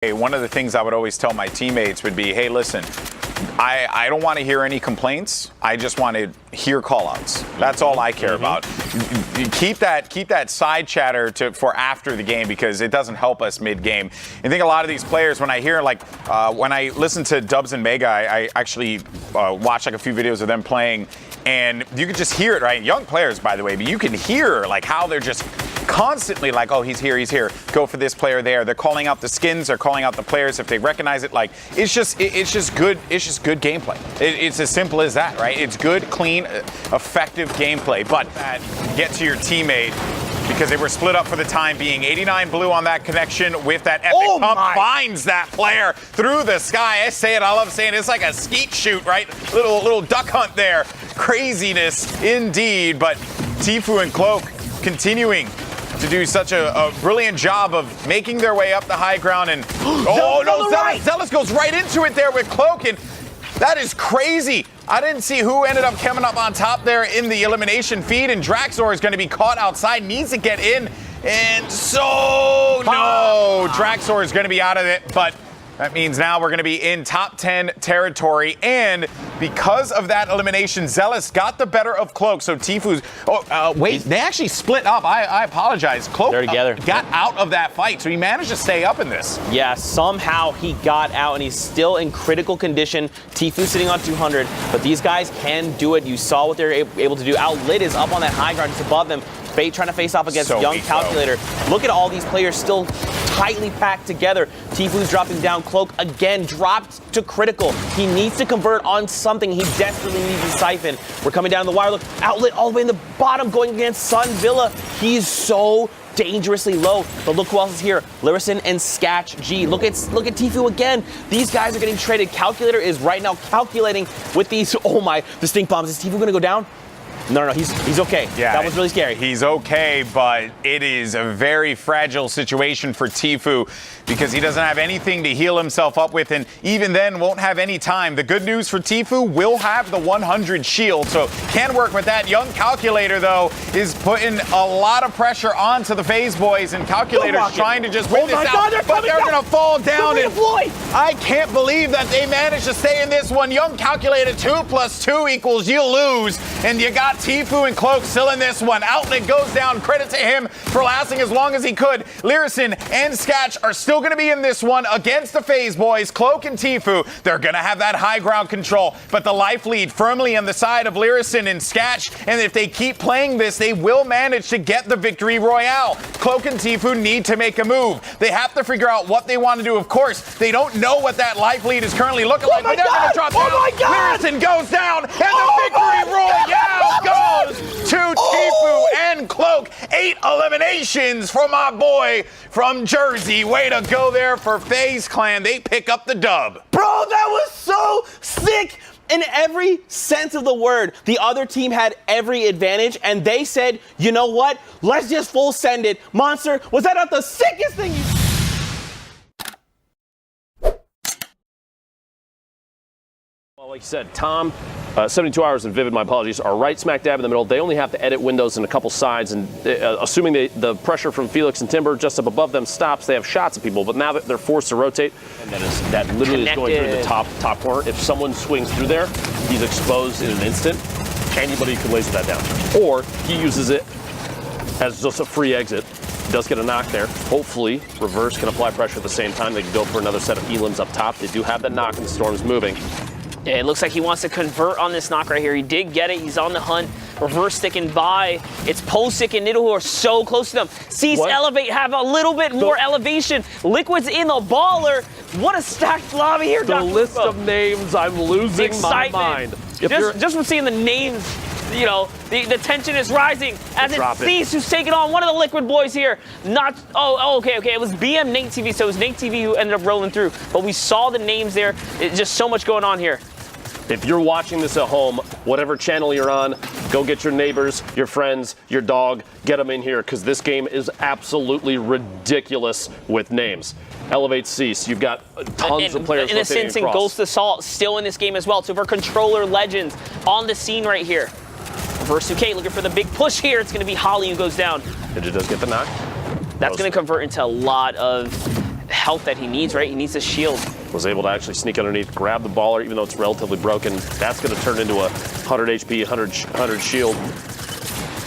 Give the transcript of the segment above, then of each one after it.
One of the things I would always tell my teammates would be, hey, listen, I don't want to hear any complaints. I just want to hear call-outs. That's all I care about. You keep that side chatter for after the game, because it doesn't help us mid-game. I think a lot of these players, when I hear, like, when I listen to Dubs and Mega, I actually watch like a few videos of them playing, and you can just hear it, right? Young players, by the way, but you can hear like how they're just constantly like, oh, he's here, go for this player there. They're calling out the skins, they're calling out the players if they recognize it. Like, it's just good gameplay. It's as simple as that, right? It's good, clean, effective gameplay. But get to your teammate, because they were split up for the time being. 89 blue on that connection with that epic pump. Finds that player through the sky. I love saying it. It's like a skeet shoot, right? Little duck hunt there. Craziness indeed. But tfue and Cloak continuing to do such a brilliant job of making their way up the high ground. And Zealous goes right into it there with Cloak, and that is crazy. I didn't see who ended up coming up on top there in the elimination feed, and Draxor is going to be caught outside, needs to get in, and so no, Draxor is going to be out of it, but that means now we're going to be in top 10 territory, and because of that elimination, Zealous got the better of Cloak. So tfue's, they actually split up. I apologize. Cloak got out of that fight, so he managed to stay up in this. Yeah, somehow he got out, and he's still in critical condition. tfue sitting on 200, but these guys can do it. You saw what they're able to do. Outlit is up on that high ground, just above them. Fate trying to face off against Young Calculator. Look at all these players still tightly packed together. tfue's dropping down. Cloak again dropped to critical. He needs to convert on something. He desperately needs a siphon. We're coming down the wire. Look, Outlet all the way in the bottom going against Sun Villa. He's so dangerously low, but look who else is here. Lyrison and Sketch G. Look at tfue again. These guys are getting traded. Calculator is right now calculating with these, the stink bombs. Is tfue going to go down? No, he's okay. Yeah, that was really scary. He's okay, but it is a very fragile situation for tfue, because he doesn't have anything to heal himself up with, and even then won't have any time. The good news for tfue, will have the 100 shield, so can work with that. Young Calculator, though, is putting a lot of pressure onto the FaZe boys, and Calculator's trying to just win this out, but they're going to fall down. And I can't believe that they managed to stay in this one. Young Calculator, 2 + 2 = you lose, and you got tfue and Cloak still in this one. Outlet goes down. Credit to him for lasting as long as he could. Lyrison and Sketch are still going to be in this one against the FaZe boys. Cloak and tfue, they're going to have that high ground control, but the life lead firmly on the side of Lyrison and Sketch, and if they keep playing this, they will manage to get the victory royale. Cloak and tfue need to make a move. They have to figure out what they want to do. Of course, they don't know what that life lead is currently looking like, but they're going to drop down. Lyrison goes down, and the victory royale goes to tfue and Cloak. 8 eliminations for my boy from Jersey. Way to go there for FaZe Clan. They pick up the dub. Bro, that was so sick. In every sense of the word, the other team had every advantage, and they said, you know what? Let's just full send it. Monster, was that not the sickest thing you... Well, like you said, Tom, 72 Hours and Vivid, my apologies, are right smack dab in the middle. They only have to edit windows in a couple sides, and assuming the pressure from Felix and Timber just up above them stops, they have shots of people, but now that they're forced to rotate, and that literally is going through the top corner. If someone swings through there, he's exposed in an instant. Anybody can laser that down. Or he uses it as just a free exit. Does get a knock there. Hopefully, Reverse can apply pressure at the same time. They can go for another set of elims up top. They do have that knock, and the Storm's moving. Yeah, it looks like he wants to convert on this knock right here. He did get it. He's on the hunt. Reverse sticking by. It's Posic and Niddle who are so close to them. Cease, Elevate, have a little bit more elevation. Liquid's in the baller. What a stacked lobby here, The list of names, I'm losing my mind. Just from seeing the names, you know, the tension is rising as it's Cease who's taking on one of the Liquid boys here. Okay. It was BM Nate TV, so it was Nate TV who ended up rolling through. But we saw the names there. It's just so much going on here. If you're watching this at home, whatever channel you're on, go get your neighbors, your friends, your dog, get them in here, because this game is absolutely ridiculous with names. Elevate, Cease. You've got tons of players. Innocence and Ghost Assault still in this game as well. So for Controller Legends on the scene right here. Reverse 2K looking for the big push here. It's going to be Holly who goes down. Ninja does get the knock. That's going to convert into a lot of health that he needs, right? He needs a shield. Was able to actually sneak underneath, grab the baller, even though it's relatively broken. That's going to turn into a 100 HP, 100 shield.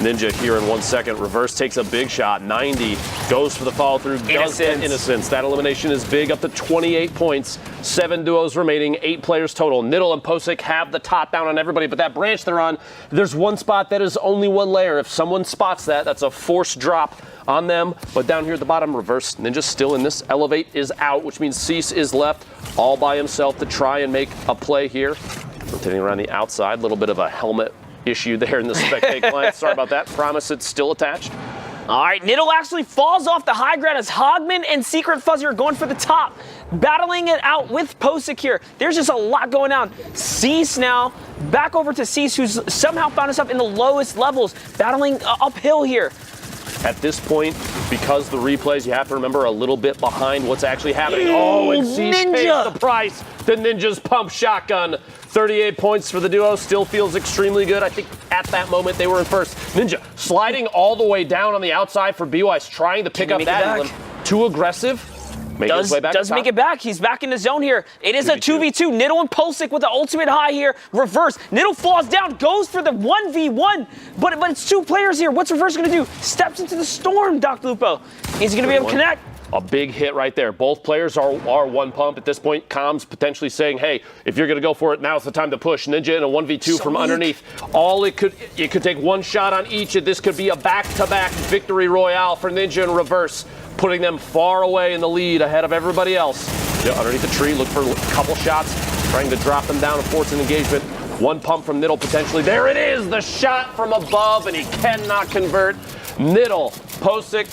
Ninja here in 1 second. Reverse takes a big shot. 90. Goes for the follow through. Does get Innocence. That elimination is big, up to 28 points. 7 duos remaining, 8 players total. Niddle and Posick have the top down on everybody, but that branch they're on, there's one spot that is only one layer. If someone spots that, that's a forced drop on them. But down here at the bottom, Reverse Ninja still in this. Elevate is out, which means Cease is left all by himself to try and make a play here. Rotating around the outside, a little bit of a helmet issue there in the spectate client. Sorry about that. Promise it's still attached. All right, Niddle actually falls off the high ground as Hogman and Secret Fuzzy are going for the top, battling it out with Posick here. There's just a lot going on. Cease now, back over to Cease, who's somehow found himself in the lowest levels, battling uphill here. At this point, because the replays, you have to remember a little bit behind what's actually happening. Oh, and Cease pays the price. The Ninja's pump shotgun. 38 points for the duo, still feels extremely good. I think at that moment they were in first. Ninja sliding all the way down on the outside for BY's, trying to pick up that elim. Too aggressive. Does make it back. He's back in the zone here. It is 2v2. a 2v2. Niddle and Posick with the ultimate high here. Reverse. Niddle falls down, goes for the 1v1. But it's 2 players here. What's Reverse going to do? Steps into the storm, Doc Lupo. Is he going to be able to connect? A big hit right there. Both players are one pump at this point. Comms potentially saying, hey, if you're going to go for it, now's the time to push. Ninja in a 1v2 from underneath. It could take one shot on each, and this could be a back-to-back victory royale for Ninja and Reverse, putting them far away in the lead ahead of everybody else. Yeah, underneath the tree, look for a couple shots, trying to drop them down and force an engagement. One pump from Niddle potentially. There it is, the shot from above, and he cannot convert. Niddle, Posick,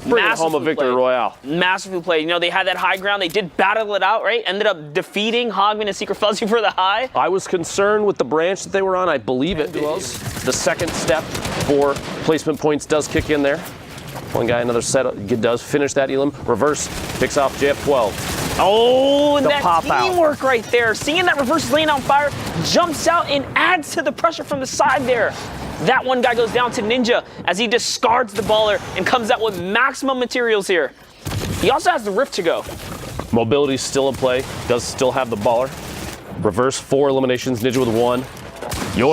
bring home a victory royale. Massively played. You know, they had that high ground. They did battle it out, right? Ended up defeating Hogman and Secret Fuzzy for the high. I was concerned with the branch that they were on. I believe it was. The second step for placement points does kick in there. One guy, another set, does finish that elim. Reverse picks off JF12. Oh, and that teamwork right there. Seeing that Reverse is laying on fire, jumps out and adds to the pressure from the side there. That one guy goes down to Ninja as he discards the baller and comes out with maximum materials here. He also has the Rift to go. Mobility's still in play. Does still have the baller. Reverse 4 eliminations. Ninja with 1.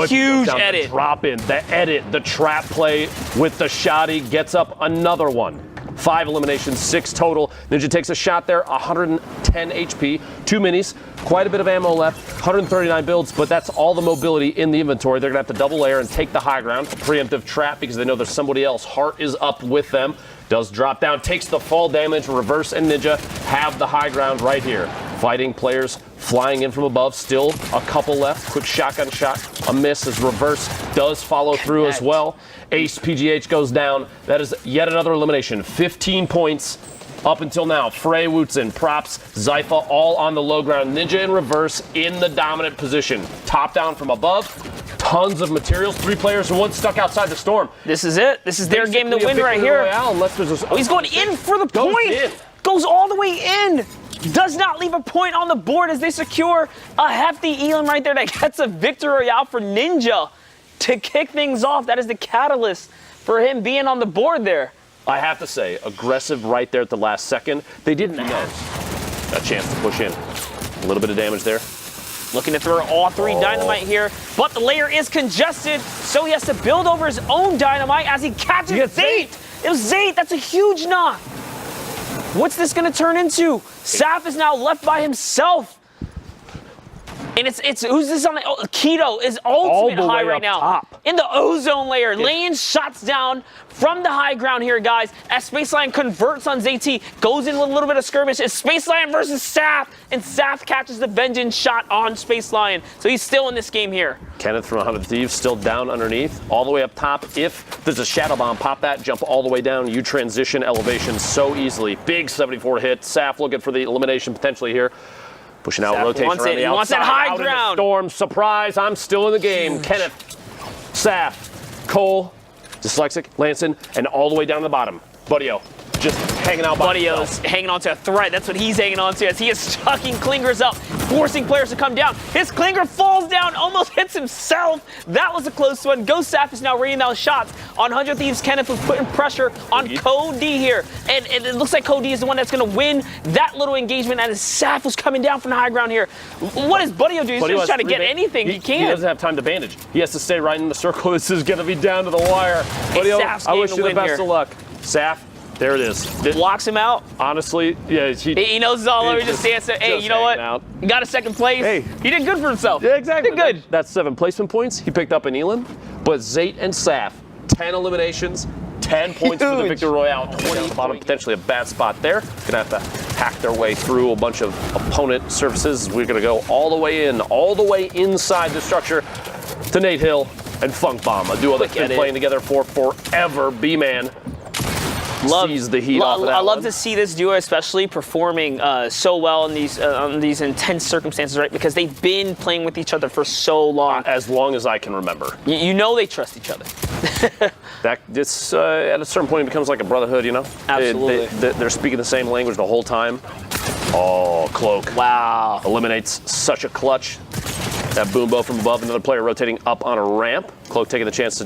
Huge edit. Drop in. The edit. The trap play with the shoddy gets up another one. 5 eliminations, 6 total. Ninja takes a shot there, 110 HP, 2 minis, quite a bit of ammo left, 139 builds, but that's all the mobility in the inventory. They're gonna have to double layer and take the high ground, preemptive trap because they know there's somebody else. Heart is up with them, does drop down, takes the fall damage. Reverse and Ninja have the high ground right here. Fighting players flying in from above, still a couple left. Quick shotgun shot, a miss as Reverse does follow through as well. Ace PGH goes down. That is yet another elimination. 15 points up until now. Frey, Wootson, Props, Zypha all on the low ground. Ninja and Reverse in the dominant position. Top down from above. Tons of materials. 3 players and 1 stuck outside the storm. This is it. This is their game to win right here. He's going in for the point. Goes all the way in. Does not leave a point on the board as they secure a hefty elim right there that gets a victory royale for Ninja to kick things off. That is the catalyst for him being on the board there. I have to say, aggressive right there at the last second. They didn't have a chance to push in. A little bit of damage there. Looking to throw all 3 dynamite here, but the layer is congested, so he has to build over his own dynamite as he catches Zayt. It was Zayt. That's a huge knock. What's this going to turn into? Saf is now left by himself. And it's who's this on the Keto is ultimate high right now. Top. In the ozone layer, laying shots down from the high ground here, guys. As Spaceline converts on ZT, goes in with a little bit of skirmish. It's Spaceline versus Saf, and Saf catches the vengeance shot on Spaceline. So he's still in this game here. Kenneth from 100 Thieves still down underneath, all the way up top. If there's a shadow bomb, pop that, jump all the way down. You transition elevation so easily. Big 74 hit. Saf looking for the elimination potentially here. Pushing out, rotation around the outside. He wants that high ground. Storm, surprise, I'm still in the game. Kenneth, Saf, Cole, Dyslexic, Lanson, and all the way down to the bottom. Buddyo, just hanging out by Buddy-O's himself. hanging on to a thread. That's what he's hanging on to as he is chucking clingers up, forcing players to come down. His clinger falls down, almost hits himself. That was a close one. Ghost Saf is now raining down shots on 100 Thieves. Kenneth was putting pressure on Cody here. And it looks like Cody is the one that's going to win that little engagement as Saf was coming down from the high ground here. What is Buddy-O doing? He's just trying to get anything he can. He doesn't have time to bandage. He has to stay right in the circle. This is going to be down to the wire. Buddy-O, I wish you the best of luck. Saf, there it is. Blocks him out. Honestly, yeah. He knows it's all over. He just stands there. Hey, you know what? He got a second place. Hey. He did good for himself. Yeah, exactly. He did good. That's 7 placement points he picked up in Elam. But Zayt and Saf, 10 eliminations, 10 points for the Victory Royale. 20 on the bottom, potentially a bad spot there. Gonna have to hack their way through a bunch of opponent surfaces. We're gonna go all the way in, all the way inside the structure to Nate Hill and Funk Bomb, a duo that's been playing together for forever. B-Man sees the heat off of that I love one. to see this duo especially performing so well in these intense circumstances, right? Because they've been playing with each other for so long. As long as I can remember. You know they trust each other. It's at a certain point it becomes like a brotherhood, you know? Absolutely. They're speaking the same language the whole time. Oh, Cloak. Wow. Eliminates such a clutch. That Boombo from above, another player rotating up on a ramp. Cloak taking the chance to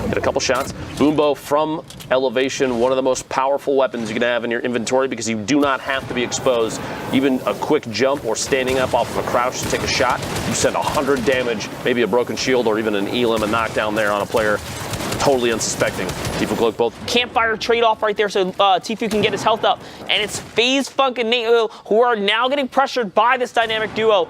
hit a couple shots. Boombo from elevation, one of the most powerful weapons you can have in your inventory because you do not have to be exposed. Even a quick jump or standing up off of a crouch to take a shot, you send 100 damage, maybe a broken shield or even an Elim, a knockdown there on a player totally unsuspecting. tfue, Cloak both. Campfire trade-off right there so tfue can get his health up. And it's FaZe, Funk, and Nate who are now getting pressured by this dynamic duo.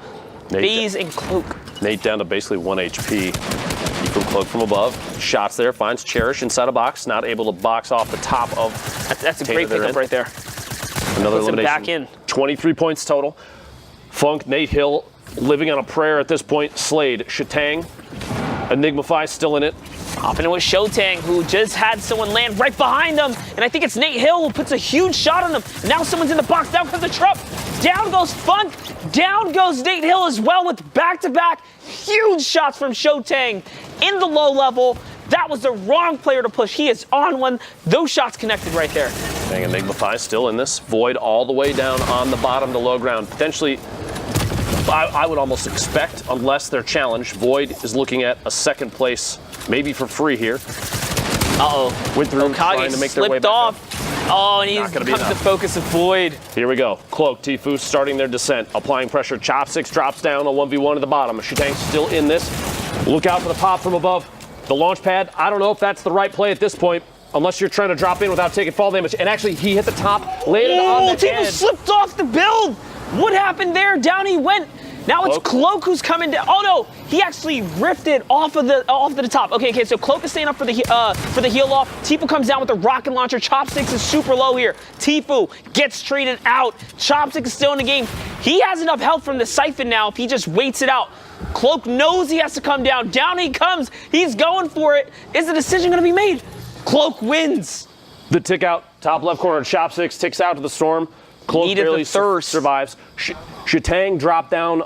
FaZe and Cloak. Nate down to basically 1 HP. tfue, Cloak from above. Shots there, finds Cherish inside a box. Not able to box off the top of. That's a great pickup right there. Another elimination. Back in. 23 points total. Funk, Nate Hill, living on a prayer at this point. Slade, Shatang, Enigmafy still in it. Hopping in with Shotang, who just had someone land right behind him. And I think it's Nate Hill who puts a huge shot on him. Now someone's in the box. Down comes the Trup. Down goes Funk. Down goes Nate Hill as well with back-to-back huge shots from Shotang in the low level. That was the wrong player to push. He is on one. Those shots connected right there. Dang, Enigmafy still in this. Void all the way down on the bottom to low ground. Potentially, I would almost expect, unless they're challenged, Void is looking at a second place, maybe for free here. Uh-oh. Went through trying to make their way back off. up. Oh, and he's becomes the focus of Void. Here we go. Cloak, tfue starting their descent, applying pressure. Chopsticks drops down a 1v1 at the bottom. Shatang still in this. Look out for the pop from above. The launch pad, I don't know if that's the right play at this point, unless you're trying to drop in without taking fall damage. And actually, he hit the top, landed on the tfue slipped off the build. What happened there? Down he went. Now it's Cloak who's coming down. Oh no, he actually ripped it off of the top. Okay, so Cloak is staying up for the heal off. tfue comes down with the rocket launcher. Chopsticks is super low here. tfue gets traded out. Chopsticks is still in the game. He has enough health from the siphon now if he just waits it out. Cloak knows he has to come down. Down he comes. He's going for it. Is the decision going to be made? Cloak wins. The tick out, top left corner. Chopsticks ticks out to the storm. Cloak barely survives. Shatang dropped down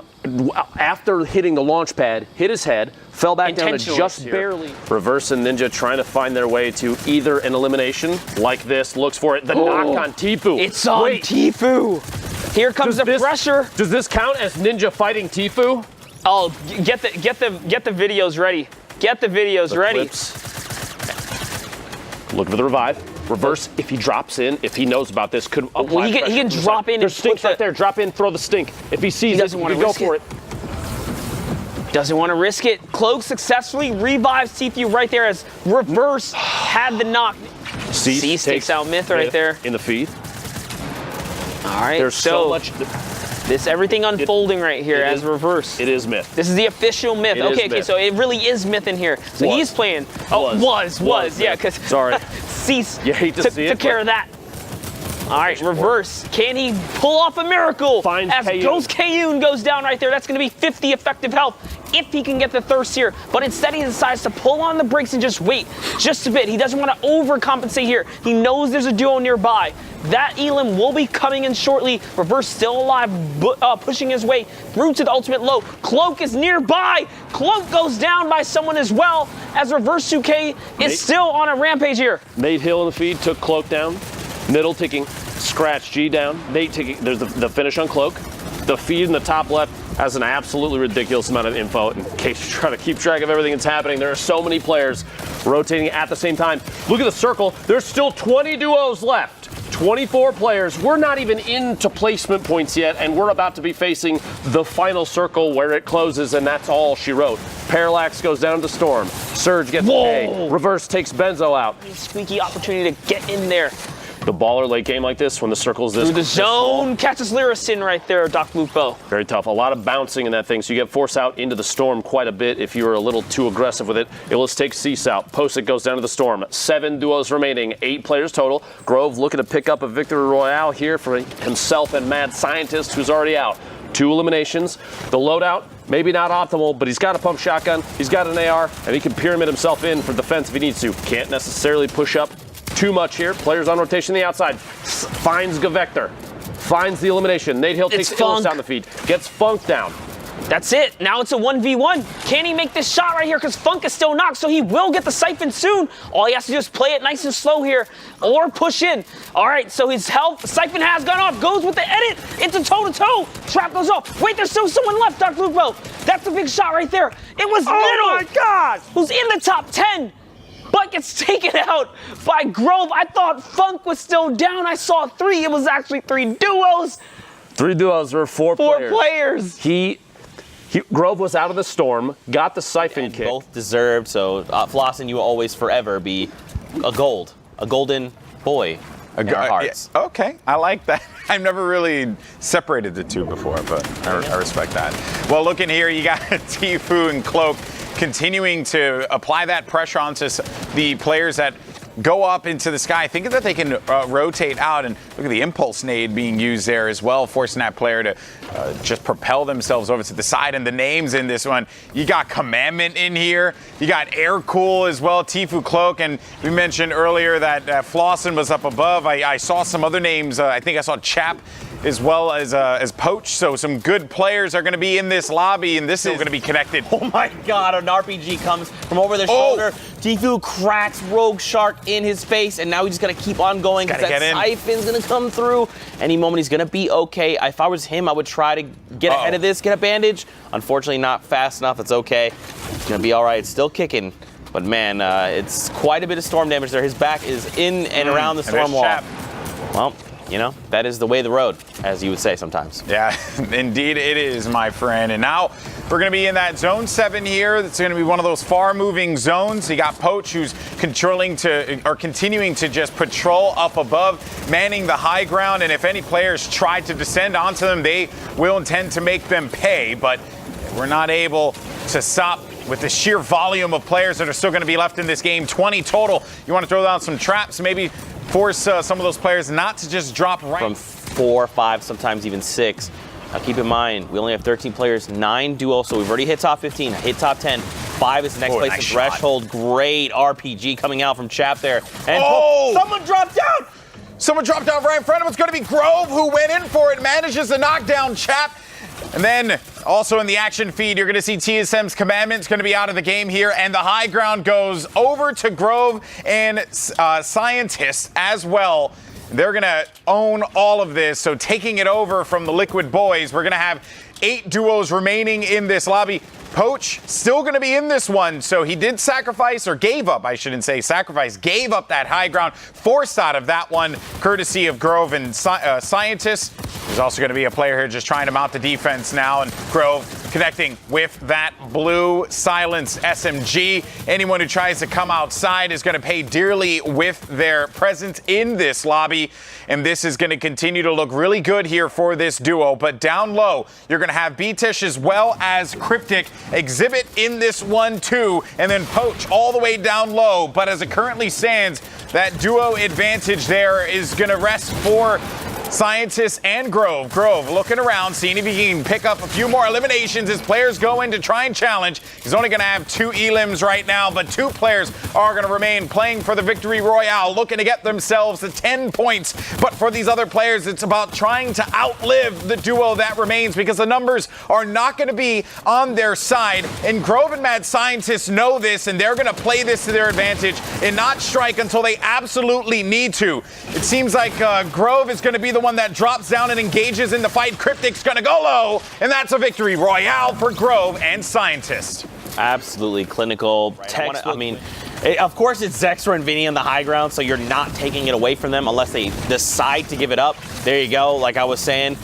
after hitting the launch pad, hit his head, fell back down to just barely. Reverse and Ninja trying to find their way to either an elimination like this. Looks for it. The knock on tfue. It's on tfue. Here comes the pressure. Does this count as Ninja fighting tfue? Oh, get the videos ready. Get the videos ready. Look for the revive. Reverse, if he drops in, if he knows about this, could apply he can drop in. There's stinks right there. Drop in, throw the stink. If he sees it, he can go for it. Doesn't want to risk it. Cloak successfully revives tfue right there as Reverse had the knock. Cease takes out Myth right there. In the feed. All right, there's so much. This everything unfolding right here as Reverse. It is Myth. This is the official Myth. Okay, so it really is Myth in here. So he's playing. Oh, was. Yeah, because sorry. Cease you hate to see it, took care of that. All right, Reverse. Can he pull off a miracle? As Ghost Kayun goes down right there. That's going to be 50 effective health if he can get the thirst here. But instead, he decides to pull on the brakes and just wait just a bit. He doesn't want to overcompensate here. He knows there's a duo nearby. That Elim will be coming in shortly. Reverse still alive, pushing his way through to the ultimate low. Cloak is nearby. Cloak goes down by someone as well, as Reverse 2K is still on a rampage here. Nate Hill in the feed took Cloak down. Cloak Niddle taking Scratch G down. Nate taking, there's the finish on Cloak. The feed in the top left has an absolutely ridiculous amount of info in case you're trying to keep track of everything that's happening. There are so many players rotating at the same time. Look at the circle. There's still 20 duos left. 24 players. We're not even into placement points yet, and we're about to be facing the final circle where it closes, and that's all she wrote. Parallax goes down to Storm. Surge gets A. Reverse takes Benzo out. Squeaky opportunity to get in there. The baller late game like this, when the circle's this Through the zone, catches Lyrisin right there, Doc Lupo. very tough. A lot of bouncing in that thing, so you get force out into the Storm quite a bit if you were a little too aggressive with it. Illis takes Cease out. Postic goes down to the Storm. 7 duos remaining, 8 players total. Grove looking to pick up a victory royale here for himself and Mad Scientist, who's already out. 2 eliminations. The loadout, maybe not optimal, but he's got a pump shotgun, he's got an AR, and he can pyramid himself in for defense if he needs to. Can't necessarily push up too much here. Players on rotation the outside. Finds Gavector. Finds the elimination. Nate Hill takes Illis down the feed. Gets Funk down. That's it. Now it's a 1v1. Can he make this shot right here? Because Funk is still knocked, so he will get the siphon soon. All he has to do is play it nice and slow here or push in. All right, so his health, siphon has gone off. Goes with the edit into toe-to-toe. Trap goes off. Wait, there's still someone left, Dark Lupo. That's a big shot right there. It was Little. Oh my God! Who's in the top 10. But gets taken out by Grove. I thought Funk was still down. I saw 3. It was actually 3 duos. 3 duos or 4 players. Grove was out of the Storm, got the siphon kick. Both deserved, so Flossin, you will always forever be a golden boy in our hearts. Yeah, okay, I like that. I've never really separated the two before, but I respect that. Well, looking here, you got tfue and Cloak continuing to apply that pressure onto the players that go up into the sky, thinking that they can rotate out, and look at the impulse nade being used there as well, forcing that player to just propel themselves over to the side. And the names in this one, you got Commandment in here, you got Air Cool as well, tfue, Cloak, and we mentioned earlier that Flossin was up above. I saw some other names. I think I saw Chap as well as Poach. So some good players are going to be in this lobby, and this is going to be connected. Oh my God, an RPG comes from over their shoulder. tfue cracks Rogue Shark in his face, and now he's just going to keep on going because that siphon's going to come through. Any moment he's going to be okay. If I was him, I would try to get ahead of this, get a bandage. Unfortunately, not fast enough. It's okay. It's going to be all right. It's still kicking. But man, it's quite a bit of storm damage there. His back is in and around the storm wall. Well, you know, that is the way of the road, as you would say sometimes. Yeah, indeed it is, my friend. And now we're going to be in that zone 7 here. It's going to be one of those far-moving zones. You got Poach, who's continuing to just patrol up above, manning the high ground. And if any players try to descend onto them, they will intend to make them pay. But we're not able to stop with the sheer volume of players that are still going to be left in this game. 20 total. You want to throw down some traps, maybe force some of those players not to just drop right from 4, 5, sometimes even 6. Now keep in mind, we only have 13 players, 9 duos, so we've already hit top 15, hit top 10. 5 is the next place nice in threshold. Great RPG coming out from Chap there. And someone dropped down! Someone dropped down right in front of him. It's going to be Grove, who went in for it, manages to knock down Chap. And then also in the action feed, you're going to see TSM's Commandment's going to be out of the game here, and the high ground goes over to Grove and Scientists as well. They're going to own all of this, so taking it over from the Liquid Boys, we're going to have 8 duos remaining in this lobby. Poach still going to be in this one, so he did sacrifice, or gave up, I shouldn't say sacrifice, gave up that high ground, forced out of that one, courtesy of Grove and Scientist. There's also going to be a player here just trying to mount the defense now, and Grove connecting with that blue Silence SMG. Anyone who tries to come outside is going to pay dearly with their presence in this lobby, and this is going to continue to look really good here for this duo. But down low, you're going to have B-Tish as well as Cryptic exhibit in this one too, and then Poach all the way down low. But as it currently stands, that duo advantage there is going to rest for Scientist and Grove. Grove looking around, seeing if he can pick up a few more eliminations as players go in to try and challenge. He's only going to have 2 elims right now, but 2 players are going to remain playing for the victory royale, looking to get themselves to 10 points. But for these other players, it's about trying to outlive the duo that remains because the numbers are not going to be on their side. And Grove and Mad Scientist know this, and they're going to play this to their advantage and not strike until they absolutely need to. It seems like Grove is going to be the one that drops down and engages in the fight. Cryptic's going to go low, and that's a victory royale for Grove and Scientist. Absolutely clinical. I mean, of course it's Zextra and Vinny on the high ground, so you're not taking it away from them unless they decide to give it up. There you go. Like I was saying,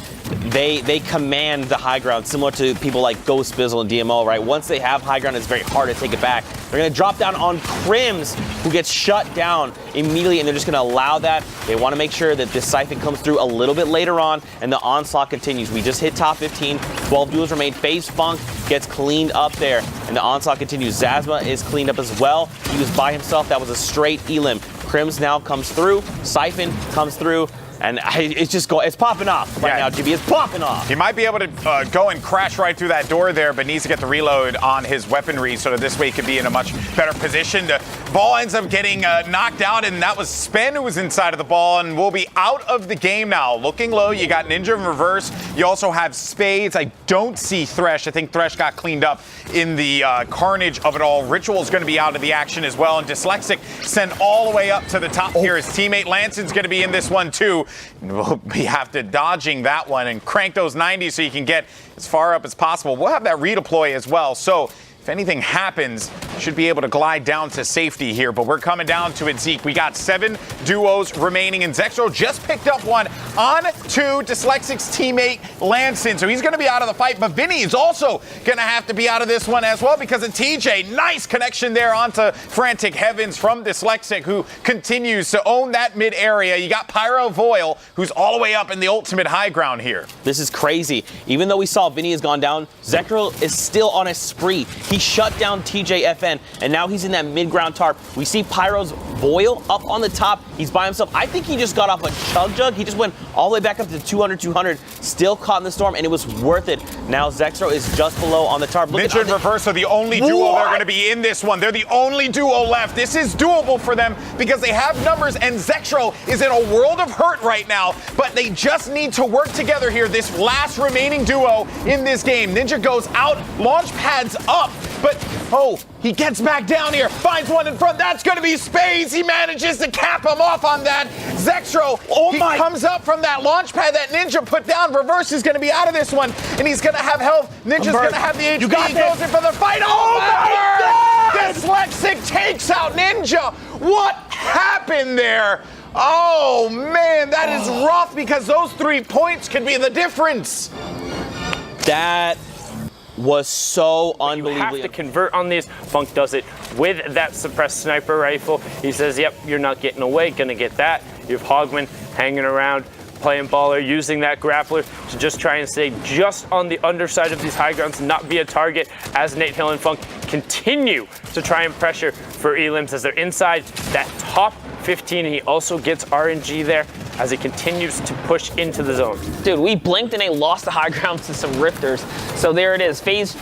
they command the high ground, similar to people like Ghost Bizzle and DMO, right? Once they have high ground, it's very hard to take it back. They're going to drop down on Crims, who gets shut down immediately, and they're just going to allow that. They want to make sure that this siphon comes through a little bit later on, and the onslaught continues. We just hit top 15. 12 duels remain. FaZe Funk gets cleaned up there, and the onslaught continues. Zazma is cleaned up as well. He was by himself. That was a straight elim. Crims now comes through. Siphon comes through. And it's popping off right now, GB. It's popping off. He might be able to go and crash right through that door there, but needs to get the reload on his weaponry so that this way he could be in a much better position. The ball ends up getting knocked out, and that was Spen who was inside of the ball and will be out of the game now. Looking low, you got Ninja in reverse. You also have Spades. I don't see Thresh. I think Thresh got cleaned up in the carnage of it all. Ritual's going to be out of the action as well, and Dyslexic sent all the way up to the top here. His teammate Lanson's going to be in this one too. We'll be after dodging that one and crank those 90s so you can get as far up as possible. We'll have that redeploy as well. So if anything happens, should be able to glide down to safety here. But we're coming down to it, Zeke. We got 7 duos remaining, and Zexro just picked up one on to Dyslexic's teammate Lanson. So he's going to be out of the fight, but Vinny is also going to have to be out of this one as well because of TJ. Nice connection there onto Frantic Heavens from Dyslexic, who continues to own that mid area. You got Pyro Voil, who's all the way up in the ultimate high ground here. This is crazy. Even though we saw Vinny has gone down, Zexro is still on a spree. He shut down TJFN, and now he's in that mid-ground tarp. We see Pyro's Voil up on the top. He's by himself. I think he just got off a chug jug. He just went all the way back up to 200, still caught in the storm, and it was worth it. Now Zexro is just below on the tarp. Ninja and Reverse are the only duo that are going to be in this one. They're the only duo left. This is doable for them because they have numbers, and Zexro is in a world of hurt right now, but they just need to work together here, this last remaining duo in this game. Ninja goes out, launch pads up, but he gets back down here, finds one in front. That's going to be Spades. He manages to cap him off on that. Zexro, comes up from that launch pad that Ninja put down. Reverse is going to be out of this one, and he's going to have health. Ninja's going to have the HP. He goes in for the fight. Oh my God! Dyslexic takes out Ninja. What happened there? Oh, man, that is rough because those 3 points could be the difference. That was so unbelievable. You have to convert on these. Funk does it with that suppressed sniper rifle. He says, yep, you're not getting away, gonna get that. You have Hogman hanging around, playing baller, using that grappler to just try and stay just on the underside of these high grounds, not be a target as Nate Hill and Funk continue to try and pressure for elims as they're inside that top 15. And he also gets RNG there as he continues to push into the zone. Dude, we blinked and they lost the high ground to some Rifters. So there it is. FaZe,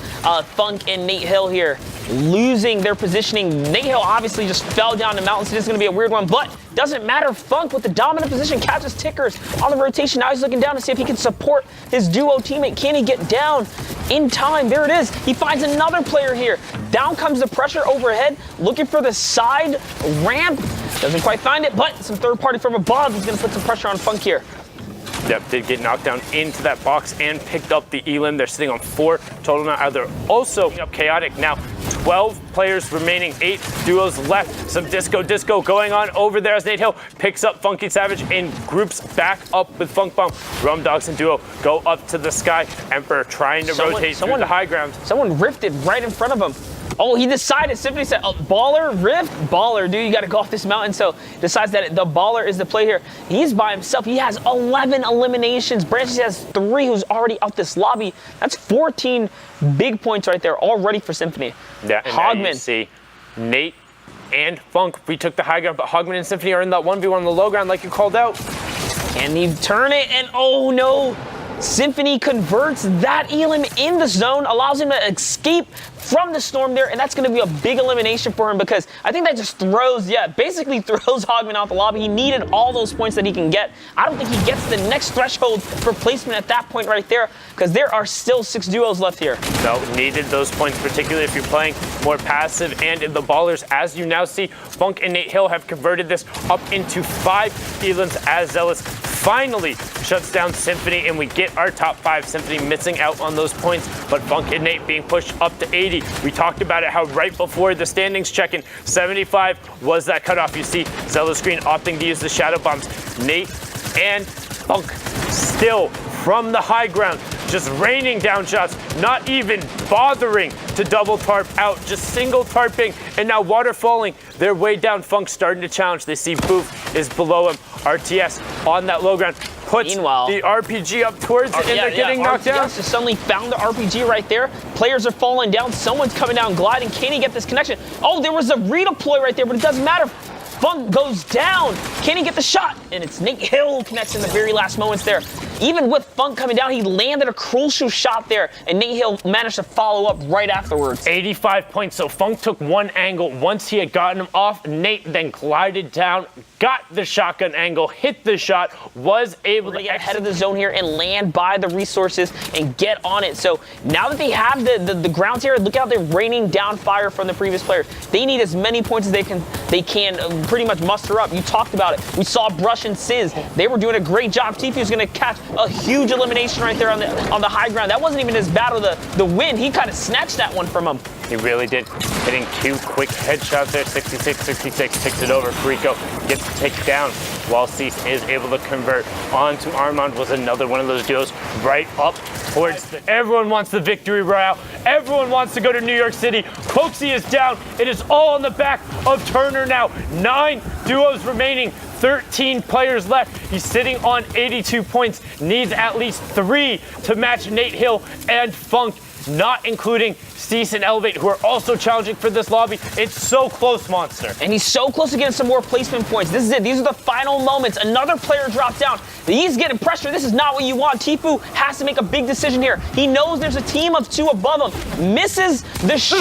Funk, and Nate Hill here losing their positioning. Nate Hill obviously just fell down the mountain, so this is going to be a weird one, but doesn't matter. Funk with the dominant position catches tickers on the rotation. Now he's looking down to see if he can support his duo teammate. Can he get down in time? There it is. He finds another player here. Down comes the pressure overhead, looking for the side ramp. Doesn't quite find it, but some third party from above is going to put some pressure on Funk here. Yep, did get knocked down into that box and picked up the elim. They're sitting on 4 total now. They're also up Chaotic now. 12 players remaining, 8 duos left. Some disco going on over there as Nate Hill picks up Funky Savage and groups back up with Funk Bomb. Rum Dogs and Duo go up to the sky. Emperor trying to rotate through the high ground. Someone rifted right in front of him. Oh, he decided, Symphony said, baller, rift, baller, dude, you got to go off this mountain. So decides that the baller is the play here. He's by himself. He has 11 eliminations. Branches has 3 who's already out this lobby. That's 14 big points right there already for Symphony. Yeah, and Hogman. Now you see Nate and Funk retook the high ground, but Hogman and Symphony are in that 1v1 on the low ground like you called out. Can he turn it? And oh no! Symphony converts that Elim in the zone, allows him to escape from the storm there, and that's going to be a big elimination for him because I think that just basically throws Hogman out the lobby. He needed all those points that he can get. I don't think he gets the next threshold for placement at that point right there because there are still 6 duos left here. So needed those points, particularly if you're playing more passive and in the ballers. As you now see, Funk and Nate Hill have converted this up into 5 Elims as Zealous finally shuts down Symphony, and we get our top 5. Symphony missing out on those points, but Funk and Nate being pushed up to 80. We talked about it, how right before the standings check-in, 75 was that cutoff. You see Zealous Green opting to use the Shadow Bombs. Nate and Funk still from the high ground, just raining down shots, not even bothering to double tarp out, just single tarping, and now waterfalling their way down. Funk starting to challenge. They see Boof is below him. RTS on that low ground puts Meanwhile, the RPG up towards it, and they're getting knocked down. RTS just suddenly found the RPG right there. Players are falling down. Someone's coming down gliding. Can he get this connection? Oh, there was a redeploy right there, but it doesn't matter. Funk goes down. Can he get the shot? And it's Nate Hill who connects in the very last moments there. Even with Funk coming down, he landed a crucial shot there, and Nate Hill managed to follow up right afterwards. 85 points, so Funk took one angle. Once he had gotten him off, Nate then glided down, got the shotgun angle, hit the shot, was able to get ahead of the zone here and land by the resources and get on it. So now that they have the grounds here, look out, they're raining down fire from the previous players. They need as many points as they can pretty much muster up. You talked about it. We saw Brush and Sizz. They were doing a great job. tfue is going to catch a huge elimination right there on the high ground. That wasn't even his battle. The win, he kind of snatched that one from him. He really did. Hitting 2 quick headshots there. 66, takes it over. Rico gets taken down while Cease is able to convert onto Armand. Was another one of those duos right up towards everyone wants the victory royale. Everyone wants to go to New York City. cloakzy is down. It is all on the back of Turner now. 9 duos remaining. 13 players left. He's sitting on 82 points. Needs at least 3 to match Nate Hill and Funk, not including Cease and Elevate, who are also challenging for this lobby. It's so close, Monster. And he's so close to getting some more placement points. This is it. These are the final moments. Another player dropped down. He's getting pressure. This is not what you want. tfue has to make a big decision here. He knows there's a team of 2 above him. Misses the shot.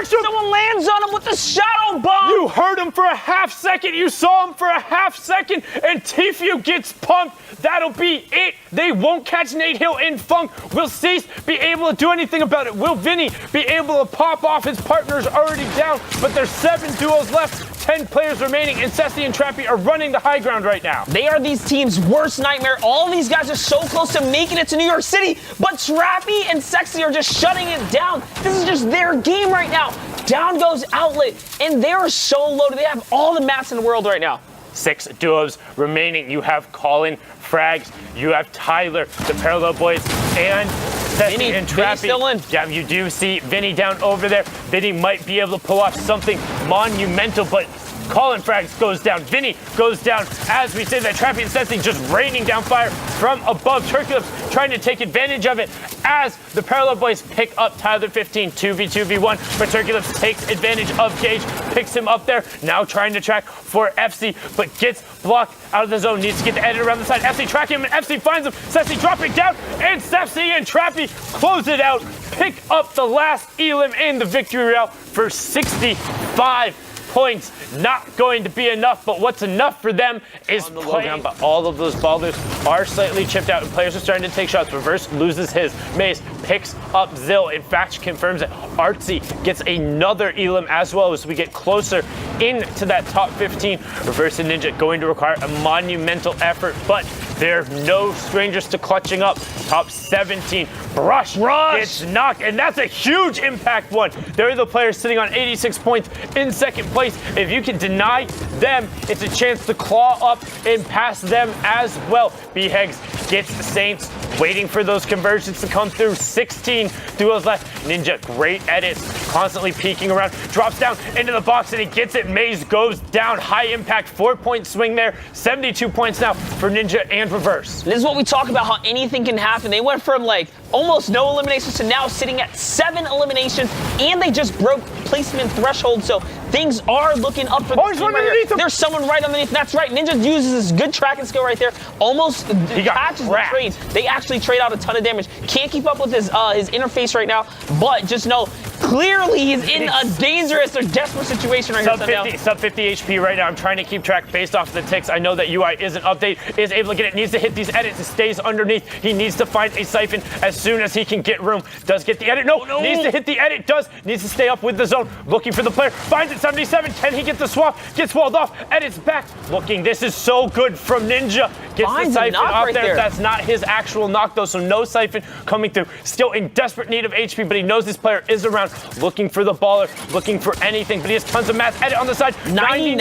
Someone lands on him with the shadow bomb. You heard him for a half second. You saw him for a half second. And tfue gets pumped. That'll be it. They won't catch Nate Hill in Funk. Will Cease be able to do anything about it? Will Vinny be able to pop off? His partner's already down, but there's 7 duos left. 10 players remaining, and cloakzy and tfue are running the high ground right now. They are these teams' worst nightmare. All these guys are so close to making it to New York City, but tfue and cloakzy are just shutting it down. This is just their game right now. Down goes Outlet, and they are so loaded. They have all the maps in the world right now. 6 duos remaining. You have Colin, Frags, you have Tyler, the Parallel Boys, and Vinny and tfue. Still in. Yeah, you do see Vinny down over there. Vinny might be able to pull off something monumental, but Colin Frags goes down. Vinny goes down. As we say that, tfue and cloakzy just raining down fire from above. Turkulips trying to take advantage of it as the Parallel Boys pick up Tyler 15. 2v2v1, but Turkulips takes advantage of Gage, picks him up there. Now trying to track for FC, but gets blocked out of the zone. Needs to get the edit around the side. FC track him, and FC finds him. cloakzy dropping down, and cloakzy and tfue close it out. Pick up the last Elim in the victory route for 65 points. Not going to be enough, but what's enough for them is playing. But all of those ballers are slightly chipped out, and players are starting to take shots. Reverse loses his. Mace picks up Zill. In fact, confirms it. Artsy gets another Elim as well as we get closer into that top 15. Reverse and Ninja going to require a monumental effort, but they're no strangers to clutching up. Top 17. Brush gets knocked, and that's a huge impact one. They're the players sitting on 86 points in second place. If you can deny them, it's a chance to claw up and pass them as well. B-Hegs gets the Saints, waiting for those conversions to come through. 16 duos left. Ninja, great edits, constantly peeking around, drops down into the box, and he gets it. Maze goes down, high impact, 4-point swing there. 72 points now for Ninja and Reverse. This is what we talk about, how anything can happen. They went from like almost no eliminations to now sitting at 7 eliminations, and they just broke placement threshold, so things are looking up for this team right here. There's someone right underneath, and that's right. Ninja uses his good tracking skill right there, almost catches the trade. They actually trade out a ton of damage. Can't keep up with his interface right now, but just know, clearly he's in a dangerous or desperate situation right now. Sub 50 HP right now. I'm trying to keep track based off of the ticks. I know that UI is an update, is able to get it, needs to hit these edits. It stays underneath. He needs to find a siphon as soon as he can get room. Does get the edit. No, needs to hit the edit. Needs to stay up with the zone. Looking for the player. Finds it, 77. Can he get the swap? Gets walled off. Edits back. Looking. This is so good from Ninja. Gets the siphon off right there. That's not his actual knock though, so no siphon coming through. Still in desperate need of HP, but he knows this player is around. Looking for the baller, looking for anything, but he has tons of math. Edit on the side. 99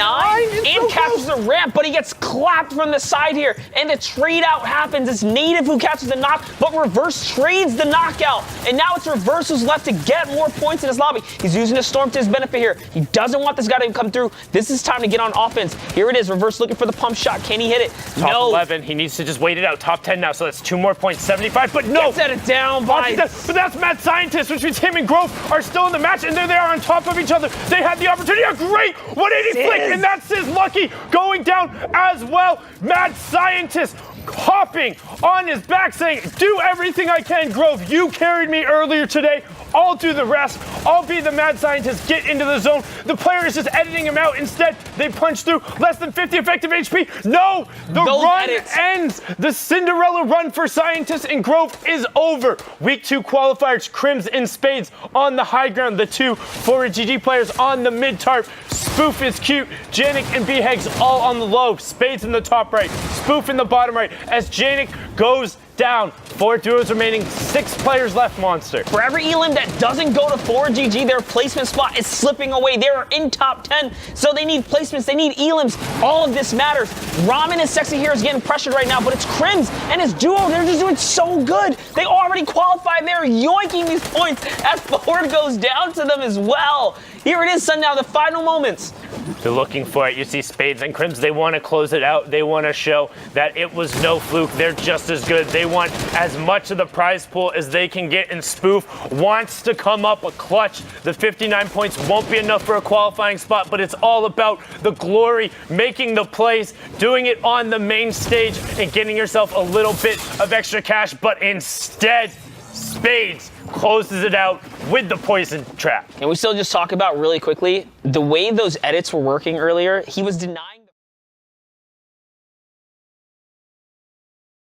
and catches the ramp, but he gets clapped from the side here, and the trade out happens. It's Native who catches the knock, but Reverse trades the knockout, and now it's Reverse who's left to get more points in his lobby. He's using the storm to his benefit here. He doesn't want this guy to come through. This is time to get on offense. Here it is. Reverse looking for the pump shot. Can he hit it? Top 11. He needs to just wait it out. Top 10 now, so that's 2 more points. 75, but no. Set it down by. But that's Mad Scientist, which means him and Grove are still in the match, and there they are on top of each other. They had the opportunity. A great 180 flick, and that's his Lucky going down as well. Mad Scientist hopping on his back saying, do everything I can, Grove. You carried me earlier today. I'll do the rest. I'll be the Mad Scientist. Get into the zone. The player is just editing him out. Instead, they punch through. Less than 50 effective HP. No! The run ends. The Cinderella run for Scientist and Grove is over. Week 2 qualifiers. Crims in spades on the high ground. The 2 forward GG players on the mid tarp. Spoof is cute. Janik and B-Hegs all on the low. Spades in the top right. Spoof in the bottom right. As Janik goes down. 4 duos remaining, 6 players left, Monster. For every elim that doesn't go to forward GG, their placement spot is slipping away. They are in top 10, so they need placements, they need elims. All of this matters. Ramen and Sexy Hero is getting pressured right now, but it's Crims and his duo, they're just doing so good. They already qualified, they're yoinking these points as forward goes down to them as well. Here it is, Sundown, the final moments. They're looking for it. You see Spades and Crims. They want to close it out. They want to show that it was no fluke. They're just as good. They want as much of the prize pool as they can get, and Spoof wants to come up a clutch. The 59 points won't be enough for a qualifying spot, but it's all about the glory, making the plays, doing it on the main stage, and getting yourself a little bit of extra cash. But instead, Spades closes it out with the poison trap. And we still just talk about really quickly, the way those edits were working earlier, he was denied